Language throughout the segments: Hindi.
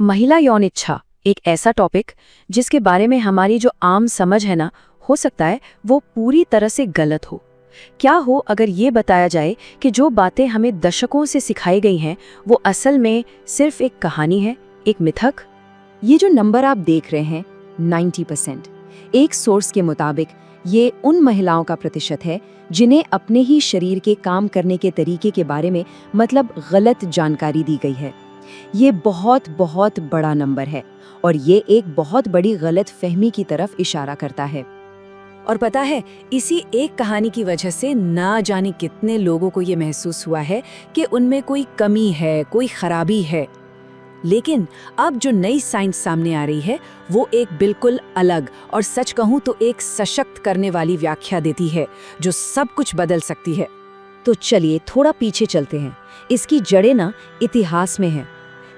महिला यौन इच्छा एक ऐसा टॉपिक जिसके बारे में हमारी जो आम समझ है ना, हो सकता है वो पूरी तरह से गलत हो। क्या हो अगर ये बताया जाए कि जो बातें हमें दशकों से सिखाई गई हैं वो असल में सिर्फ एक कहानी है, एक मिथक। ये जो नंबर आप देख रहे हैं 90%, एक सोर्स के मुताबिक ये उन महिलाओं का प्रतिशत है जिन्हें अपने ही शरीर के काम करने के तरीके के बारे में मतलब गलत जानकारी दी गई है। ये बहुत बहुत बड़ा नंबर है और ये एक बहुत बड़ी गलत फहमी की तरफ इशारा करता है। और पता है, इसी एक कहानी की वजह से ना जाने कितने लोगों को ये महसूस हुआ है कि उनमें कोई कमी है, कोई खराबी है। लेकिन अब जो नई साइंस सामने आ रही है वो एक बिल्कुल अलग और सच कहूँ तो एक सशक्त करने वाली व्याख्या देती है जो सब कुछ बदल सकती है। तो चलिए थोड़ा पीछे चलते हैं। इसकी जड़ें ना इतिहास में है।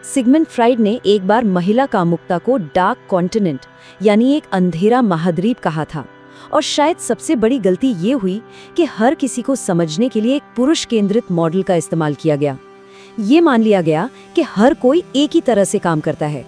सिगमंड फ्राइड ने एक बार महिला कामुकता को डार्क कॉन्टिनेंट यानी एक अंधेरा महाद्वीप कहा था। और शायद सबसे बड़ी गलती ये हुई कि हर किसी को समझने के लिए एक पुरुष केंद्रित मॉडल का इस्तेमाल किया गया। ये मान लिया गया कि हर कोई एक ही तरह से काम करता है।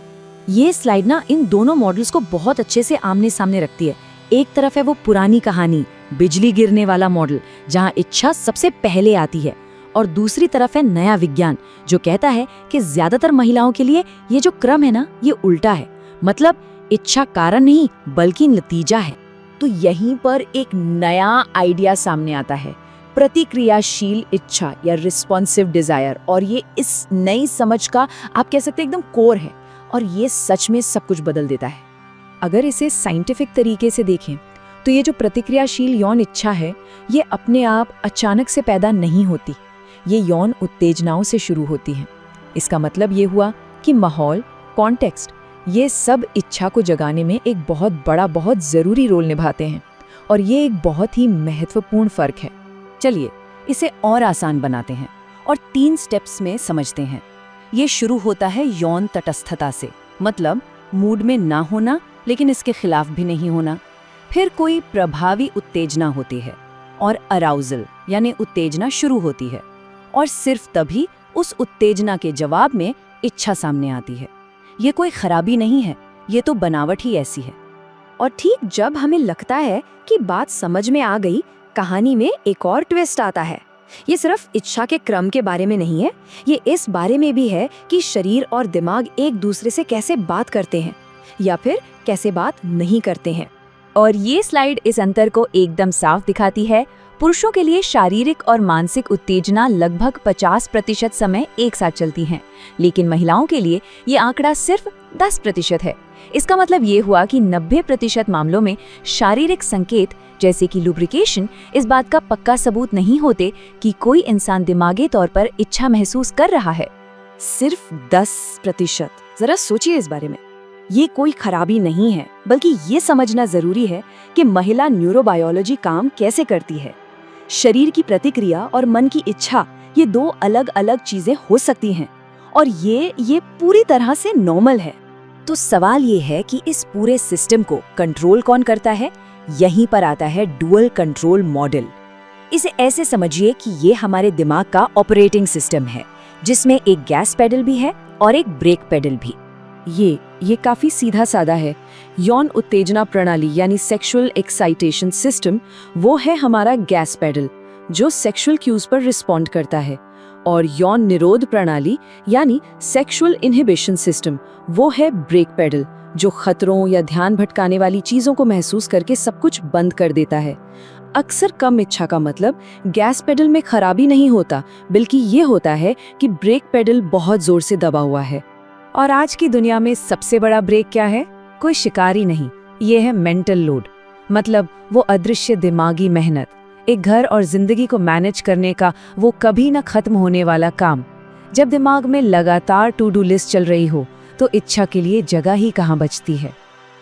ये स्लाइड ना इन दोनों मॉडल्स को बहुत अच्छे से आमने सामने रखती है। एक तरफ है वो पुरानी कहानी, बिजली गिरने वाला मॉडल जहाँ इच्छा सबसे पहले आती है, और दूसरी तरफ है नया विज्ञान जो कहता है कि ज्यादातर महिलाओं के लिए ये जो क्रम है ना, ये उल्टा है। मतलब इच्छा कारण नहीं बल्कि नतीजा है। तो यहीं पर एक नया आइडिया सामने आता है, प्रतिक्रियाशील इच्छा या रिस्पॉन्सिव डिजायर। और ये इस नई समझ का आप कह सकते हैं एकदम कोर है, और ये सच में सब कुछ बदल देता है। अगर इसे साइंटिफिक तरीके से देखें तो ये जो प्रतिक्रियाशील यौन इच्छा है ये अपने आप अचानक से पैदा नहीं होती। ये यौन उत्तेजनाओं से शुरू होती है। इसका मतलब ये हुआ कि माहौल, कॉन्टेक्स्ट, ये सब इच्छा को जगाने में एक बहुत बड़ा, बहुत ज़रूरी रोल निभाते हैं। और ये एक बहुत ही महत्वपूर्ण फ़र्क है। चलिए इसे और आसान बनाते हैं और 3 स्टेप्स में समझते हैं। ये शुरू होता है यौन तटस्थता से, मतलब मूड में ना होना लेकिन इसके खिलाफ भी नहीं होना। फिर कोई प्रभावी उत्तेजना होती है और अराउजल यानी उत्तेजना शुरू होती है, और सिर्फ तभी उस उत्तेजना के जवाब में इच्छा सामने आती है। ये कोई खराबी नहीं है, ये तो बनावट ही ऐसी है। और ठीक जब हमें लगता है कि बात समझ में आ गई, कहानी में एक और ट्विस्ट आता है। ये सिर्फ इच्छा के क्रम के बारे में नहीं है, ये इस बारे में भी है कि शरीर और दिमाग एक दूसरे से कैसे बात करते हैं या फिर कैसे बात नहीं करते हैं। और ये स्लाइड इस अंतर को एकदम साफ दिखाती है। पुरुषों के लिए शारीरिक और मानसिक उत्तेजना लगभग 50% समय एक साथ चलती हैं, लेकिन महिलाओं के लिए ये आंकड़ा सिर्फ 10% है। इसका मतलब ये हुआ कि 90% मामलों में शारीरिक संकेत जैसे कि लुब्रिकेशन इस बात का पक्का सबूत नहीं होते कि कोई इंसान दिमागी तौर पर इच्छा महसूस कर रहा है। सिर्फ 10%। जरा सोचिए इस बारे में। ये कोई खराबी नहीं है, बल्कि ये समझना जरूरी है कि महिला न्यूरोबायोलॉजी काम कैसे करती है। शरीर की प्रतिक्रिया और मन की इच्छा, ये 2 अलग अलग चीजें हो सकती हैं, और ये पूरी तरह से नॉर्मल है। तो सवाल ये है कि इस पूरे सिस्टम को कंट्रोल कौन करता है? यहीं पर आता है डुअल कंट्रोल मॉडल। इसे ऐसे समझिए कि ये हमारे दिमाग का ऑपरेटिंग सिस्टम है, जिसमें एक गैस पेडल भी है और एक ब्रेक पेडल भी। ये काफी सीधा साधा है। यौन उत्तेजना प्रणाली यानी सेक्सुअल एक्साइटेशन सिस्टम, वो है हमारा गैस पेडल जो सेक्सुअल क्यूज पर रिस्पॉन्ड करता है, और यौन निरोध प्रणाली यानी सेक्सुअल इनहिबिशन सिस्टम, वो है ब्रेक पेडल जो खतरों या ध्यान भटकाने वाली चीजों को महसूस करके सब कुछ बंद कर देता है। अक्सर कम इच्छा का मतलब गैस पेडल में खराबी नहीं होता, बल्कि ये होता है कि ब्रेक पेडल बहुत जोर से दबा हुआ है। और आज की दुनिया में सबसे बड़ा ब्रेक क्या है? कोई शिकारी नहीं, ये है मेंटल लोड, मतलब वो अदृश्य दिमागी मेहनत, एक घर और जिंदगी को मैनेज करने का वो कभी न खत्म होने वाला काम। जब दिमाग में लगातार टू डू लिस्ट चल रही हो तो इच्छा के लिए जगह ही कहाँ बचती है।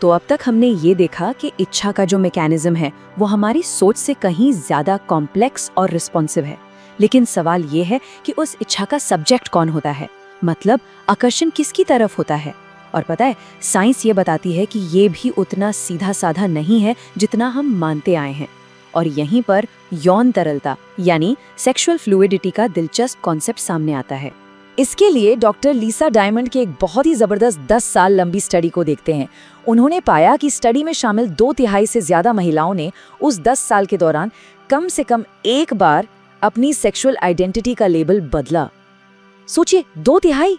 तो अब तक हमने ये देखा कि इच्छा का जो मैकेनिज्म है वो हमारी सोच से कहीं ज्यादा कॉम्प्लेक्स और रिस्पॉन्सिव है। लेकिन सवाल ये है कि उस इच्छा का सब्जेक्ट कौन होता है, मतलब आकर्षण किसकी तरफ होता है। और पता है, साइंस ये बताती है कि ये भी उतना सीधा साधा नहीं है जितना हम मानते आए हैं। और यहीं पर यौन तरलता यानी सेक्सुअल फ्लूइडिटी का दिलचस्प कॉन्सेप्ट सामने आता है। इसके लिए डॉक्टर लीसा डायमंड के एक बहुत ही ज़बरदस्त 10 साल लंबी स्टडी को देखते हैं। उन्होंने पाया कि स्टडी में शामिल 2/3 से ज़्यादा महिलाओं ने उस 10 साल के दौरान कम से कम एक बार अपनी सेक्सुअल आइडेंटिटी का लेबल बदला। सोचिए, 2/3!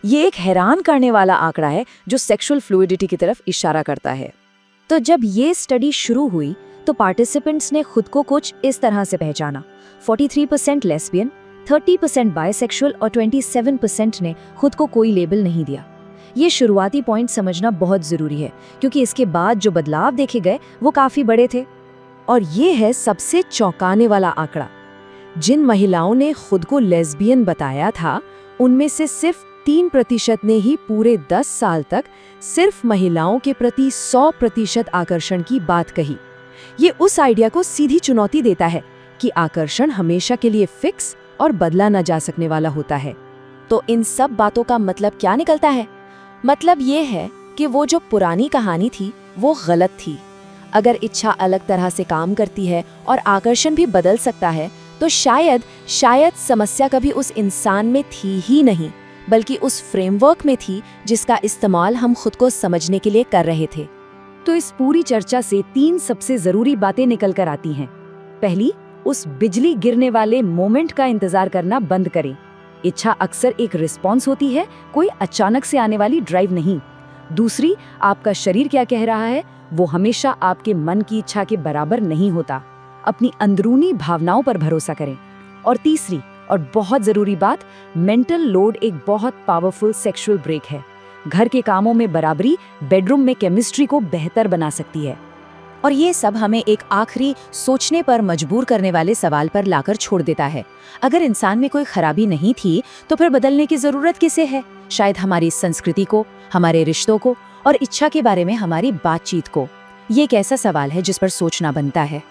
ये एक हैरान करने वाला आंकड़ा है जो सेक्सुअल फ्लूइडिटी की तरफ इशारा करता है। तो जब ये स्टडी शुरू हुई तो पार्टिसिपेंट्स ने खुद को कुछ इस तरह से पहचाना। 43% लेस्बियन, 30% बायसेक्सुअल और 27% ने खुद को कोई लेबल नहीं दिया। ये शुरुआती पॉइंट समझना बहुत ज़रूरी है क्योंकि इसके बाद जो बदलाव देखे गए वो काफ़ी बड़े थे। और ये है सबसे चौंकाने वाला आंकड़ा। जिन महिलाओं ने खुद को लेस्बियन बताया था उनमें से सिर्फ 3% ने ही पूरे 10 साल तक सिर्फ महिलाओं के प्रति 100% आकर्षण की बात कही। ये उस आइडिया को सीधी चुनौती देता है कि आकर्षण हमेशा के लिए फिक्स और बदला न जा सकने वाला होता है। तो इन सब बातों का मतलब क्या निकलता है? मतलब ये है कि वो जो पुरानी कहानी थी वो गलत थी। अगर इच्छा अलग तरह से काम करती है और आकर्षण भी बदल सकता है तो शायद समस्या कभी उस इंसान में थी ही नहीं, बल्कि उस फ्रेमवर्क में थी जिसका इस्तेमाल हम खुद को समझने के लिए कर रहे थे। तो इस पूरी चर्चा से 3 सबसे ज़रूरी बातें निकल कर आती हैं। पहली, उस बिजली गिरने वाले मोमेंट का इंतजार करना बंद करें। इच्छा अक्सर एक रिस्पॉन्स होती है, कोई अचानक से आने वाली ड्राइव नहीं। दूसरी, आपका शरीर क्या कह रहा है वो हमेशा आपके मन की इच्छा के बराबर नहीं होता। अपनी अंदरूनी भावनाओं पर भरोसा करें। और तीसरी और बहुत ज़रूरी बात, मेंटल लोड एक बहुत पावरफुल सेक्सुअल ब्रेक है। घर के कामों में बराबरी बेडरूम में केमिस्ट्री को बेहतर बना सकती है। और ये सब हमें एक आखिरी सोचने पर मजबूर करने वाले सवाल पर लाकर छोड़ देता है। अगर इंसान में कोई खराबी नहीं थी तो फिर बदलने की ज़रूरत किसे है? शायद हमारी संस्कृति को, हमारे रिश्तों को और इच्छा के बारे में हमारी बातचीत को। ये एक ऐसा सवाल है जिस पर सोचना बनता है।